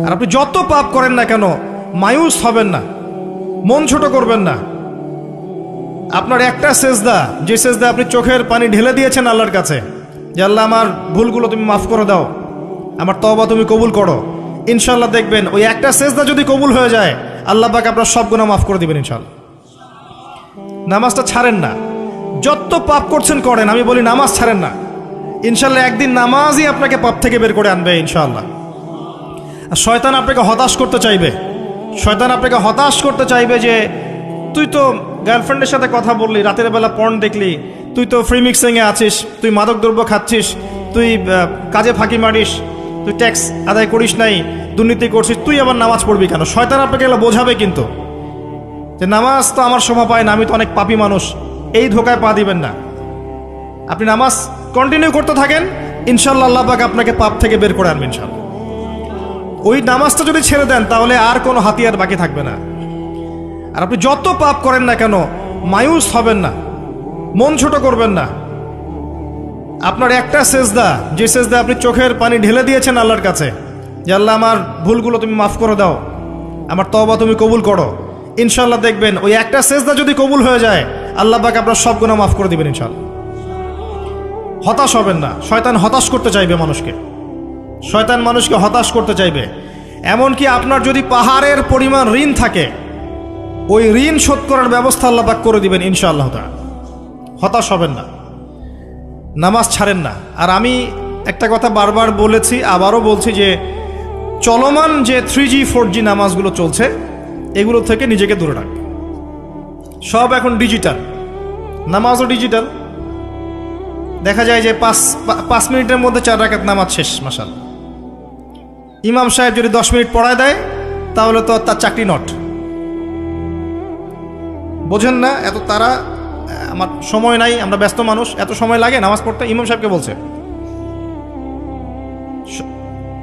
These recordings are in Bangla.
আর আপনি যত পাপ করেন না কেন মায়ুস হবেন না, মন ছোট করবেন না। আপনার একটা সেজদা, যে সেজদা আপনি চোখের পানি ঢেলে দিয়েছেন আল্লাহর কাছে, যে আল্লাহ আমার ভুলগুলো তুমি মাফ করে দাও, আমার তওবা তুমি কবুল করো, ইনশাল্লাহ দেখবেন ওই একটা সেজদা যদি কবুল হয়ে যায় আল্লাহ পাক আপনার সব গুনাহ মাফ করে দিবেন ইনশাল্লাহ। নামাজটা ছাড়েন না, যত পাপ করছেন করেন, আমি বলি নামাজ ছাড়েন না, ইনশাল্লাহ একদিন নামাজই আপনাকে পাপ থেকে বের করে আনবে ইনশাল্লাহ। আর শয়তান আপনাকে হতাশ করতে চাইবে, শয়তান আপনাকে হতাশ করতে চাইবে যে তুই তো গার্লফ্রেন্ডের সাথে কথা বললি, রাতের বেলা পর্ন দেখলি, তুই তো ফ্রি মিক্সিংয়ে আছিস, তুই মাদক দ্রব্য খাচ্ছিস, তুই কাজে ফাঁকি মারিস, তুই ট্যাক্স আদায় করিস নাই, দুর্নীতি করছিস, তুই আবার নামাজ পড়বি কেন? শয়তান আপনাকে এগুলো বোঝাবে কিন্তু, যে নামাজ তো আমার শোভা পায় না, আমি তো অনেক পাপী মানুষ, এই ধোকায় পা দিবেন না। আপনি নামাজ কন্টিনিউ করতে থাকেন, ইনশাল্লাহ আল্লাহ পাক আপনাকে পাপ থেকে বের করে আনবেন ইনশাল্লাহ। ওই নামাজটা যদি ছেড়ে দেন তাহলে আর কোনো হাতিয়ার বাকি থাকবে না। আর আপনি যত পাপ করেন না কেন মায়ুস হবেন না, মন ছোট করবেন না। আপনার একটা সেজদা, যে সেজদা আপনি চোখের পানি ঢেলে দিয়েছেন আল্লাহর কাছে, যে আল্লাহ আমার ভুলগুলো তুমি মাফ করে দাও, আমার তওবা তুমি কবুল করো, ইনশাল্লাহ দেখবেন ওই একটা সেজদা যদি কবুল হয়ে যায় আল্লাহ পাক আপনার সব গুনাহ মাফ করে দিবেন ইনশাল্লাহ। হতাশ হবেন না, শয়তান হতাশ করতে চাইবে মানুষকে, শয়তান মানুষকে হতাশ করতে চাইবে। এমনকি আপনার যদি পাহাড়ের পরিমাণ ঋণ থাকে, ওই ঋণ শোধ করার ব্যবস্থা আল্লাহ পাক করে দিবেন ইনশাআল্লাহ তাআলা। হতাশ হবেন না, নামাজ ছাড়েন না। আর আমি একটা কথা বারবার বলেছি, আবারও বলছি, যে চলমান যে 3G 4G নামাজগুলো চলছে এগুলো থেকে নিজেকে দূরে রাখবে। সব এখন ডিজিটাল, নামাজও ডিজিটাল। দেখা যায় যে 5 মিনিটের মধ্যে 4 রাকাত নামাজ শেষ, মাশাআল্লাহ। ইমাম সাহেব যদি 10 মিনিট পড়ায় দেয় তাহলে তো তার চাকরি নট। বোঝেন না এত তারা, আমার সময় নাই, আমরা ব্যস্ত মানুষ, এত সময় লাগে নামাজ পড়তে? ইমাম সাহেবকে বলছে,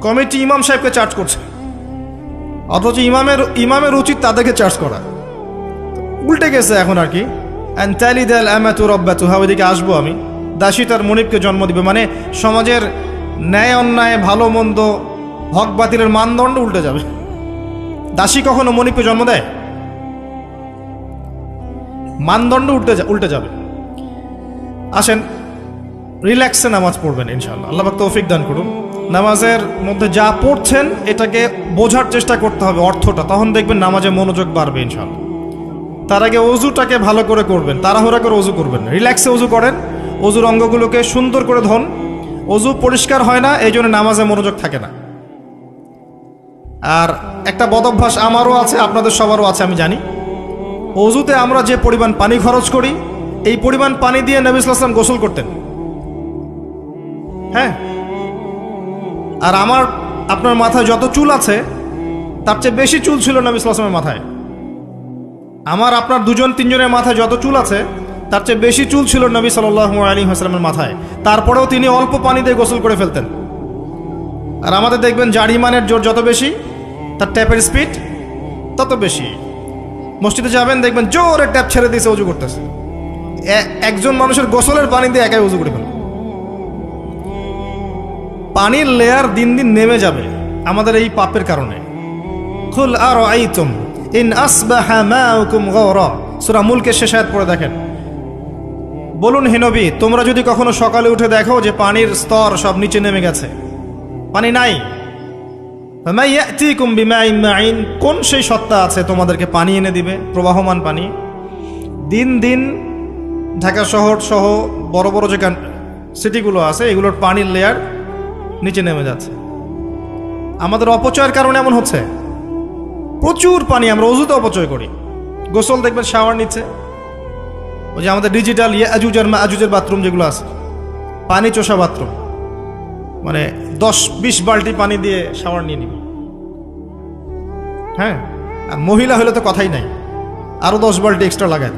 কমিটি ইমাম সাহেবকে চার্জ করছে, অথচ ইমামের উচিত তাদেরকে চার্জ করা। উল্টে গেছে এখন আর কি। ওইদিকে আসবো আমি। দাসী তার মনিবকে জন্ম দিবে, মানে সমাজের ন্যায় অন্যায় ভালো মন্দ হক বাতিলের মানদণ্ড উল্টে যাবে। দাসী কখনো মনিবকে জন্ম দেয়? মানদণ্ড উল্টে যাবে। আসেন রিল্যাক্সে নামাজ পড়বেন ইনশাআল্লাহ, আল্লাহ পাক তৌফিক দান করুন। নামাজের মধ্যে যা পড়ছেন এটাকে বোঝার চেষ্টা করতে হবে অর্থটা, তখন দেখবেন নামাজে মনোযোগ বাড়বে ইনশাআল্লাহ। তার আগে অজুটাকে ভালো করে করবেন, তাড়াহুড়া করে অজু করবেন না, রিল্যাক্সে অজু করেন, অজুর অঙ্গগুলোকে সুন্দর করে ধন। অজু পরিষ্কার হয় না, এই জন্য নামাজে মনোযোগ থাকে না। আর একটা বদভ্যাস আমারও আছে, আপনাদের সবারও আছে আমি জানি, অজুতে আমরা যে পরিমাণ পানি খরচ করি, এই পরিমাণ পানি দিয়ে নবী সাল্লাল্লাহু আলাইহি ওয়াসাল্লাম গোসল করতেন। হ্যাঁ, আর আপনার মাথায় যত চুল আছে তার চেয়ে বেশি চুল ছিল নবী সাল্লাল্লাহু আলাইহি ওয়াসাল্লামের মাথায়। আপনার 2-3 জনের মাথায় যত চুল আছে তার চেয়ে বেশি চুল ছিল নবী সাল্লাল্লাহু আলাইহি ওয়াসাল্লামের মাথায়। তারপরেও তিনি অল্প পানি দিয়ে গোসল করে ফেলতেন। আর আমাদের দেখবেন যার ইমানের জোর যত বেশি, তার ট্যাপের স্পিড তত বেশি। মসজিদে যাবেন দেখবেন জোরে ট্যাপ ছেড়ে দিয়েছে, অজু করতেছে। একজন মানুষের গোসলের পানি দিয়ে একাই অজু করে ফেলে। পানির লেয়ার দিন দিন নেমে যাবে আমাদের এই পাপের কারণে। কুল আরাআইতুম ইন আসবাহা মাউকুম গাওরা, সূরা মুলকের শেষ আয়াত পড়ে দেখেন। বলুন হে নবী, তোমরা যদি কখনো সকালে উঠে দেখো যে পানির স্তর সব নিচে নেমে গেছে, পানি নাই, ফামা ইয়াতিকুম বিমাইন মাইন, কোন সেই সত্তা আছে তোমাদেরকে পানি এনে দিবে, প্রবাহমান পানি? দিন দিন ঢাকা শহর সহ বড় বড় যে সিটিগুলো আছে এগুলোর পানির লেয়ার নিচে নেমে যাচ্ছে। আমাদের অপচয়ের কারণে এমন হচ্ছে। প্রচুর পানি আমরা অজুতে অপচয় করি। গোসল দেখবেন শাওয়ার নিচ্ছে, ওই যে আমাদের ডিজিটাল ইয়াজুজ আর মাজুজের বাথরুম যেগুলো আছে, পানি চোষা বাথরুম, মানে 10-20 বালতি পানি দিয়ে শাওয়ার নিয়ে নিবি। হ্যাঁ, আর মহিলা হলে তো কথাই নাই, আরো 10 বালতি এক্সট্রা লাগায়।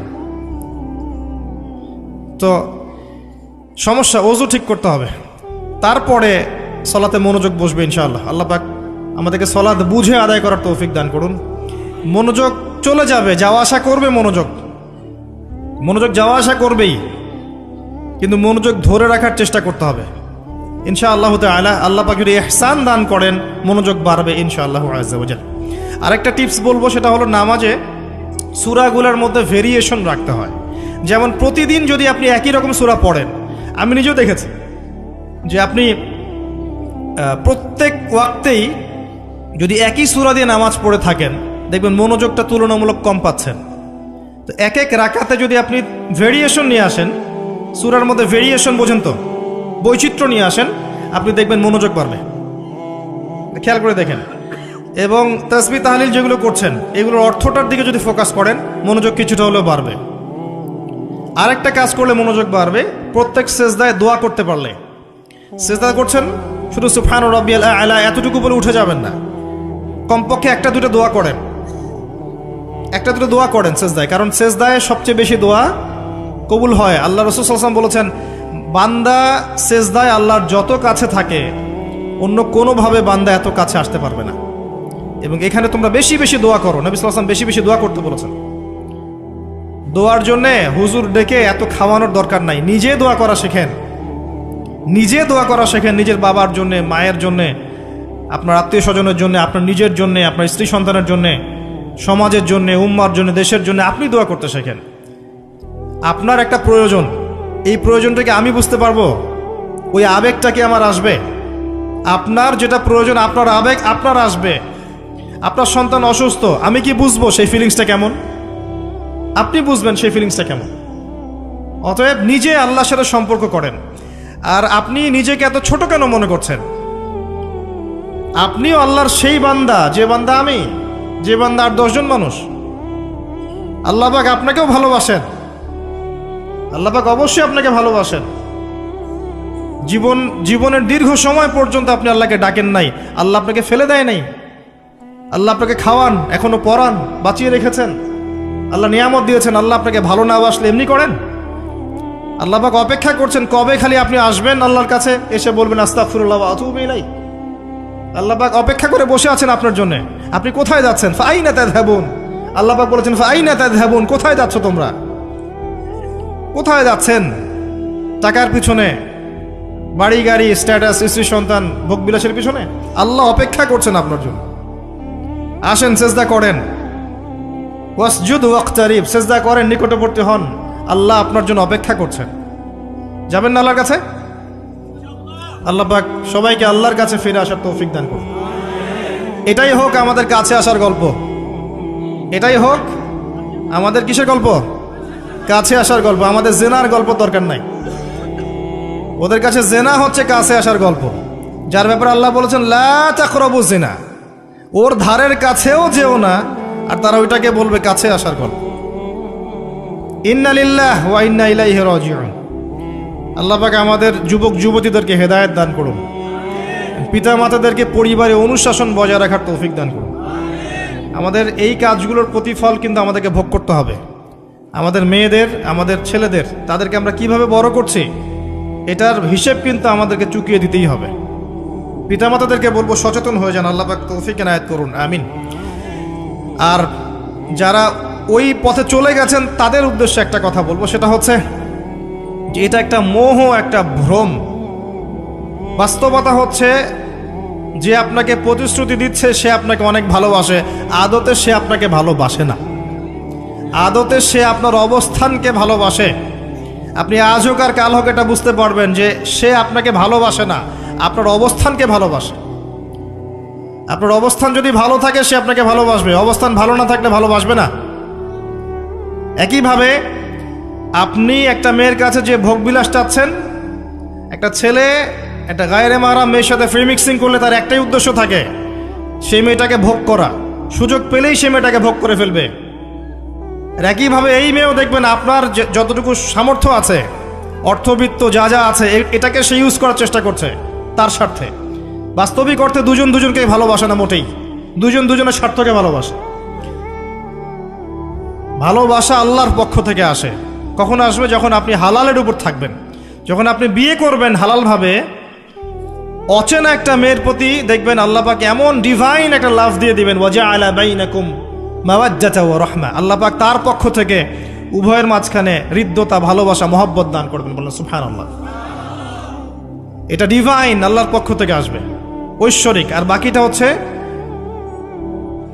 তো সমস্যা, অজু ঠিক করতে হবে, তারপরে সলাতে মনোযোগ বসবে ইনশাআল্লাহ। আল্লাহ পাক আমাদেরকে সলাত বুঝে আদায় করার তৌফিক দান করুন। মনোযোগ চলে যাবে, যাওয়া আসা করবে, মনোযোগ যাওয়া আসা করবেই, কিন্তু মনোযোগ ধরে রাখার চেষ্টা করতে হবে। ইনশাআল্লাহ তাআলা আল্লাহ পাক যদি ইহসান দান করেন মনোযোগ বাড়বে ইনশাআল্লাহ আযজা ওয়া জাল। আরেকটা টিপস বলবো, সেটা হলো নামাজে সূরাগুলোর মধ্যে ভেরিয়েশন রাখতে হয়। যেমন প্রতিদিন যদি আপনি একই রকম সূরা পড়েন, আমি নিজেও দেখেছি যে আপনি প্রত্যেক ওয়াক্তেই যদি একই সূরা দিয়ে নামাজ পড়ে থাকেন, দেখবেন মনোযোগটা তুলনামূলক কম পাচ্ছেন। তো এক এক রাকাতে যদি আপনি ভেরিয়েশন নিয়ে আসেন, সূরার মধ্যে ভেরিয়েশন বোঝেন তো, বৈচিত্র্য নিয়ে আসেন, আপনি দেখবেন মনোযোগ বাড়বে। খেয়াল করে দেখেন। এবং তাসবিহ তাহলিল যেগুলো করছেন এগুলোর অর্থটার দিকে যদি ফোকাস করেন মনোযোগ কিছুটা হলেও বাড়বে। আরেকটা কাজ করলে মনোযোগ বাড়বে, প্রত্যেক সেজদায় দোয়া করতে পারলে। সেজদা করছেন, শুধু সুবহান রাব্বিয়াল আ'লা এতটুকু বলে উঠে যাবেন না, কমপক্ষে একটা দুটো দোয়া করেন, একটা দুটো দোয়া করেন সেজদায়। কারণ সেজদায় সবচেয়ে বেশি দোয়া কবুল হয়। আল্লাহ রাসূল সাল্লাল্লাহু আলাইহি ওয়াসাল্লাম বলেছেন, বান্দা সেজদায় আল্লাহর যত কাছে থাকে অন্য কোনোভাবে বান্দা এত কাছে আসতে পারবে না। এবং এখানে তোমরা বেশি বেশি দোয়া করো, নবী সাল্লাল্লাহু আলাইহি ওয়াসাল্লাম বেশি বেশি দোয়া করতে বলেছেন। দোয়ার জন্যে হুজুর ডেকে এত খাওয়ানোর দরকার নাই, নিজে দোয়া করা শেখেন, নিজে দোয়া করা শেখেন। নিজের বাবার জন্যে, মায়ের জন্যে, আপনার আত্মীয় স্বজনের জন্য, আপনার নিজের জন্যে, আপনার স্ত্রী সন্তানের জন্যে, সমাজের জন্যে, উম্মার জন্য, দেশের জন্য আপনি দোয়া করতে শেখেন। আপনার একটা প্রয়োজন, এই প্রয়োজনটাকে আমি বুঝতে পারবো, ওই আবেগটা কি আমার আসবে? আপনার যেটা প্রয়োজন, আপনার আবেগ আপনার আসবে। আপনার সন্তান অসুস্থ, আমি কি বুঝবো সেই ফিলিংসটা কেমন? আপনি বুঝবেন সেই ফিলিংসটা কেমন। অতএব নিজে আল্লাহর সাথে সম্পর্ক করেন। আর আপনি নিজেকে এত ছোট কেন মনে করছেন? আপনিও আল্লাহর সেই বান্দা, যে বান্দা আমি, যে বান্দা আর 10 জন মানুষ। আল্লাহ পাক আপনাকেও ভালোবাসেন, আল্লাহ পাক অবশ্যই আপনাকে ভালোবাসেন। জীবনের দীর্ঘ সময় পর্যন্ত আপনি আল্লাহকে ডাকেন নাই, আল্লাহ আপনাকে ফেলে দেয় নাই। আল্লাহ আপনাকে খাওয়ান, এখনো পরান, বাঁচিয়ে রেখেছেন, আল্লাহ নিয়ামত দিয়েছেন। আল্লাহ আপনাকে ভালো না বাসলে এমনি করেন? আল্লাহ পাক অপেক্ষা করছেন কবে খালি আপনি আসবেন আল্লাহর কাছে, এসে বলবেন আস্তাগফিরুল্লাহ ওয়া আতুবু ইলাইহি। আল্লাহ পাক অপেক্ষা করে বসে আছেন আপনার জন্য। আপনি কোথায় যাচ্ছেন? ফাআইনা তাযহাবুন। আল্লাহ পাক বলেছেন ফাআইনা তাযহাবুন, কোথায় যাচ্ছ তোমরা? কোথায় যাচ্ছেন? টাকার পিছনে, বাড়ি গাড়ি, স্ট্যাটাস, স্ত্রী সন্তান, ভোগবিলাসের পিছনে? আল্লাহ অপেক্ষা করছেন আপনার জন্য। আসেন, সেজদা করেন। ওয়াসজুদ ওয়াকতারিব, সেজদা করেন, নিকটবর্তী হন। আল্লাহ আপনার জন্য অপেক্ষা করছেন। যাবেন না আল্লাহর কাছে? আল্লাহ পাক সবাইকে আল্লাহর কাছে ফিরে আসার তৌফিক দান করুন। এটাই হোক আমাদের কাছে আসার গল্প, এটাই হোক আমাদের কিসের গল্প? কাছে আসার গল্প। আমাদের জেনার গল্প দরকার নাই। ওদের কাছে জেনা হচ্ছে কাছে আসার গল্প, যার ব্যাপারে আল্লাহ বলেছেন লা তাকরাবু জিনা, ওর ধারের কাছেও যেও না, আর তারা ওইটাকে বলবে কাছে আসার গল্প। ইন্না লিল্লাহ ওয়া ইন্না ইলাইহি রাজিউন। আল্লাহ পাক আমাদের যুবক যুবতীদেরকে হেদায়েত দান করুন, পিতা মাতাদেরকে পরিবারে অনুশাসন বজায় রাখার তৌফিক দান করুন। আমাদের এই কাজগুলোর প্রতিফল কিন্তু আমাদেরকে ভোগ করতে হবে। আমাদের মেয়েদের, আমাদের ছেলেদের, তাদেরকে আমরা কিভাবে বড় করছি এটার হিসেব কিন্তু আমাদেরকে চুকিয়ে দিতেই হবে। পিতামাতাদেরকে বলবো সচেতন হয়ে যান। আল্লাহ পাক তৌফিক এনায়েত করুন, আমিন। আর যারা ওই পথে চলে গেছেন তাদের উদ্দেশ্যে একটা কথা বলবো, সেটা হচ্ছে যে এটা একটা মোহ, একটা ভ্রম। বাস্তবতা হচ্ছে যে আপনাকে প্রতিশ্রুতি দিচ্ছে সে আপনাকে অনেক ভালোবাসে, আদতে সে আপনাকে ভালোবাসে না। আদতে সে আপনার অবস্থানকে ভালোবাসে। আপনি আজ হোক আর কাল হোক এটা বুঝতে পারবেন যে সে আপনাকে ভালোবাসে না, আপনার অবস্থানকে ভালোবাসে। আপনার অবস্থান যদি ভালো থাকে সে আপনাকে ভালোবাসবে, অবস্থান ভালো না থাকলে ভালোবাসবে না। একইভাবে আপনি একটা মেয়ের কাছে যে ভোগবিলাস চাচ্ছেন, একটা ছেলে একটা গায়রে মাহরাম মেয়ের সাথে ফ্রি মিক্সিং করলে তার একটাই উদ্দেশ্য থাকে, সেই মেয়েটাকে ভোগ করা। সুযোগ পেলেই সে মেয়েটাকে ভোগ করে ফেলবে। একইভাবে এই মেয়েও দেখবেন আপনার যতটুকু সামর্থ্য আছে, অর্থবিত্ত যা যা আছে, এটাকে সে ইউজ করার চেষ্টা করছে তার স্বার্থে। বাস্তবিক অর্থে দুজন দুজনকে ভালোবাসে না মোটেই, দুজন দুজনের স্বার্থকে ভালোবাসে। ভালোবাসা আল্লাহর পক্ষ থেকে আসে। কখন আসবে? যখন আপনি হালালের উপর থাকবেন, যখন আপনি বিয়ে করবেন হালালভাবে। অচেনা একটা মেয়ের প্রতি দেখবেন আল্লাহ পাক এমন ডিভাইন একটা লাভ দিয়ে দিবেন, ওয়াজআলা বাইনাকুম মাওয়াজ্জাতা ওয়া রাহমা। আল্লাহ পাক তার পক্ষ থেকে উভয়ের মাঝখানে হৃদ্যতা, ভালোবাসা, মহব্বত দান করবেন। বলেন সুবহানাল্লাহ। এটা ডিভাইন, আল্লাহর পক্ষ থেকে আসবে, ঐশ্বরিক। আর বাকিটা হচ্ছে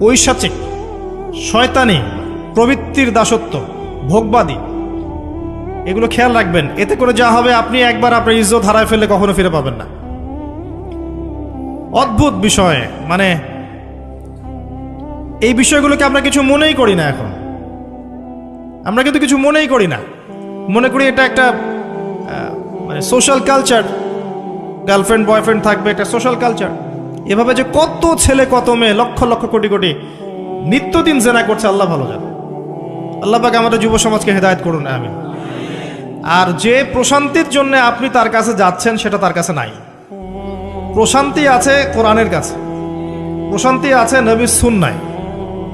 ঐশাচিক, শয়তানি, প্রবৃত্তির দাসত্ব, ভোগবাদী। এগুলো খেয়াল রাখবেন। এতে করে যা হবে, আপনি একবার আপনার ইজ্জত হারায় ফেললে কখনো ফিরে পাবেন না। অদ্ভুত বিষয়, মানে এই বিষয়গুলোকে আমরা কিছু মনেই করি না এখন। আমরা কিন্তু কিছু মনেই করি না, মনে করি এটা একটা মানে সোশ্যাল কালচার, গার্লফ্রেন্ড বয়ফ্রেন্ড থাকবে, একটা সোশ্যাল কালচার। এভাবে যে কত ছেলে কত মেয়ে, লক্ষ লক্ষ কোটি কোটি নিত্যদিন জেনা করছে, আল্লাহ ভালো জানে। আল্লাহ পাক আমাদের যুব সমাজকে হেদায়েত করুন, আমিন। আর যে প্রশান্তির জন্য আপনি তার কাছে যাচ্ছেন, সেটা তার কাছে নাই। প্রশান্তি আছে কোরআনের কাছে, প্রশান্তি আছে নবীর সুন্নায়,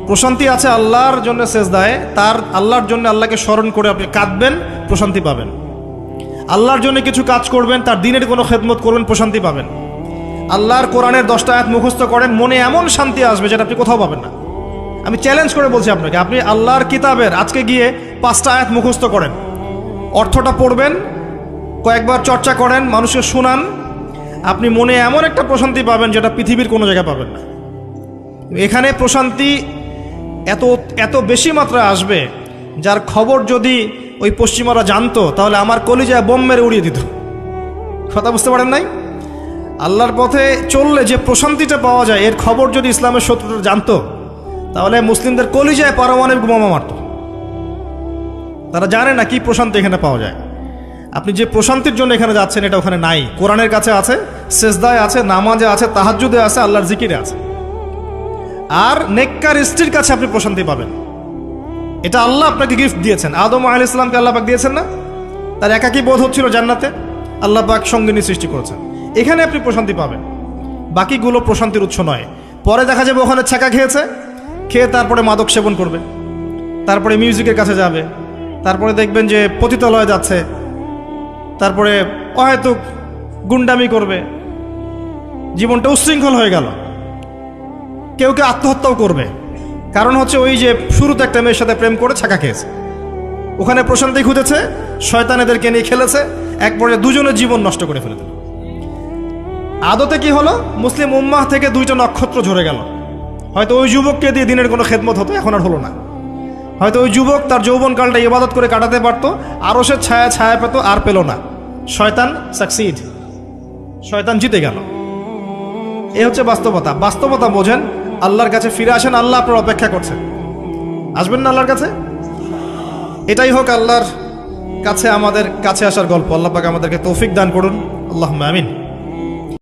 প্রশান্তি আছে আল্লাহর জন্য সেজদায়। তার আল্লাহর জন্য আল্লাহকে স্মরণ করে আপনি কাঁদবেন, প্রশান্তি পাবেন। আল্লাহর জন্য কিছু কাজ করবেন, তার দিনের কোনো খেদমত করবেন, প্রশান্তি পাবেন। আল্লাহর কোরআনের 10টা আয়াত মুখস্থ করেন, মনে এমন শান্তি আসবে যেটা আপনি কোথাও পাবেন না। আমি চ্যালেঞ্জ করে বলছি আপনাকে, আপনি আল্লাহর কিতাবের আজকে গিয়ে 5টা আয়াত মুখস্থ করেন, অর্থটা পড়বেন, কয়েকবার চর্চা করেন, মানুষকে শোনান, আপনি মনে এমন একটা প্রশান্তি পাবেন যেটা পৃথিবীর কোনো জায়গায় পাবেন না। এখানে প্রশান্তি এত এত বেশি মাত্রা আসবে, যার খবর যদি ওই পশ্চিমারা জানতো, তাহলে আমার কলিজায় বোম মেরে উড়িয়ে দিত। কথা বুঝতে পারেন নাই? আল্লাহর পথে চললে যে প্রশান্তিটা পাওয়া যায়, এর খবর যদি ইসলামের শত্রুরা জানতো, তাহলে মুসলিমদের কলিজায় পারমাণবিক বোমা মারত। তারা জানে না কি প্রশান্তি এখানে পাওয়া যায়। আপনি যে প্রশান্তির জন্য এখানে যাচ্ছেন, এটা ওখানে নাই। কোরআনের কাছে আছে, সেজদায় আছে, নামাজে আছে, তাহাজ্জুদে আছে, আল্লাহর জিকিরে আছে। আর নেককার স্ত্রীর কাছে আপনি প্রশান্তি পাবেন। এটা আল্লাহ আপনাকে গিফট দিয়েছেন। আদম আলাইহিস সালামকে আল্লাহ পাক দিয়েছেন না? তার একাকী বোধ হচ্ছিল জান্নাতে, আল্লাহ পাক সঙ্গিনী সৃষ্টি করেছেন। এখানে আপনি প্রশান্তি পাবেন, বাকিগুলো প্রশান্তির উৎস নয়। পরে দেখা যাবে ওখানে ছ্যাঁকা খেয়েছে, খেয়ে তারপরে মাদক সেবন করবে, তারপরে মিউজিকের কাছে যাবে, তারপরে দেখবেন যে পতিতালয়ে যাচ্ছে, তারপরে অহেতুক গুন্ডামি করবে, জীবনটা উচ্ছৃঙ্খল হয়ে গেল। কেউ কেউ আত্মহত্যাও করবে, কারণ হচ্ছে ওই যে শুরুতে একটা মেয়ের সাথে প্রেম করে ছ্যাঁকা খেয়েছে, ওখানে প্রশান্তি খুঁজেছে, শয়তান এদেরকে নিয়ে খেলেছে, এক পর্যায়ে দুজনের জীবন নষ্ট করে ফেলে দিল। আদতে কি হলো? মুসলিম উম্মাহ থেকে 2টা নক্ষত্র ঝরে গেল। হয়তো ওই যুবককে দিয়ে দিনের কোনো খেদমত হতো, এখন আর হলো না। হয়তো ওই যুবক তার যৌবনকালটা ইবাদত করে কাটাতে পারতো, আরও সে ছায়া পেত, আর পেল না। শয়তান সাকসিড, শয়তান জিতে গেল। এ হচ্ছে বাস্তবতা। বাস্তবতা বোঝেন, আল্লাহর কাছে ফিরে আসেন, আল্লাহ আপনার অপেক্ষা করছেন। আসবেন না আল্লাহর কাছে? এটাই হোক আল্লাহর কাছে আমাদের কাছে আসার গল্প। আল্লাহ পাক আমাদেরকে তৌফিক দান করুন, আল্লাহুম্মা আমিন।